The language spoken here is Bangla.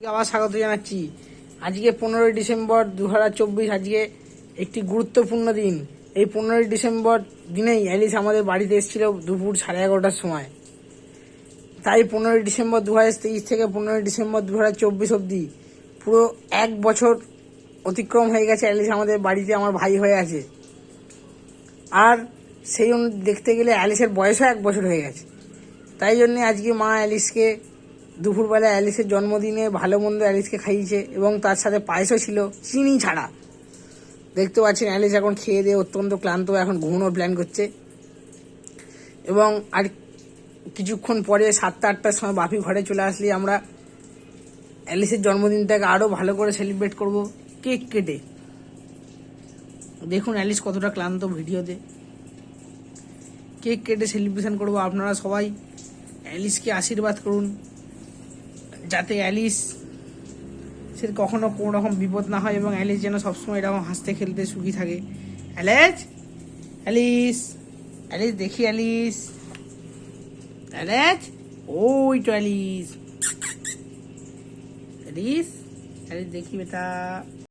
আবার স্বাগত জানাচ্ছি। আজকে 15ই ডিসেম্বর 2024। আজকে একটি গুরুত্বপূর্ণ দিন। এই 15ই ডিসেম্বর দিনেই অ্যালিস আমাদের বাড়িতে এসেছিল দুপুর 11:30টার সময়। তাই 15ই ডিসেম্বর 2023 থেকে 15ই ডিসেম্বর 2024 অবধি পুরো 1 বছর অতিক্রম হয়ে গেছে। অ্যালিস আমাদের বাড়িতে আমার ভাই হয়ে আছে। আর সেই দেখতে গেলে অ্যালিসের বয়সও 1 বছর হয়ে গেছে। তাই জন্যে আজকে মা অ্যালিসকে দুপুরবেলা অ্যালিসের জন্মদিনে ভালো মন্দ অ্যালিসকে খাইয়েছে এবং তার সাথে পায়েসও ছিল, চিনি ছাড়া। দেখতে পাচ্ছেন অ্যালিস এখন খেয়ে দিয়ে অত্যন্ত ক্লান্ত, এখন ঘুমানোর প্ল্যান করছে। এবং আর কিছুক্ষণ পরে 7টা-8টার সময় বাপি ঘরে চলে আসলে আমরা অ্যালিসের জন্মদিনটাকে আরও ভালো করে সেলিব্রেট করব কেক কেটে। দেখুন অ্যালিস কতটা ক্লান্ত ভিডিওতে। কেক কেটে সেলিব্রেশন করব। আপনারা সবাই অ্যালিসকে আশীর্বাদ করুন যাতে অ্যালিস সে কখনো কোনো রকম বিপদ না হয় এবং অ্যালিস যেন সবসময় এরকম হাসতে খেলতে সুখী থাকে। অ্যালিস, অ্যালিস, অ্যালিস দেখি, অ্যালিস, অ্যালিস, ওই তো অ্যালিস, অ্যালিস, অ্যালিস দেখি বেটা।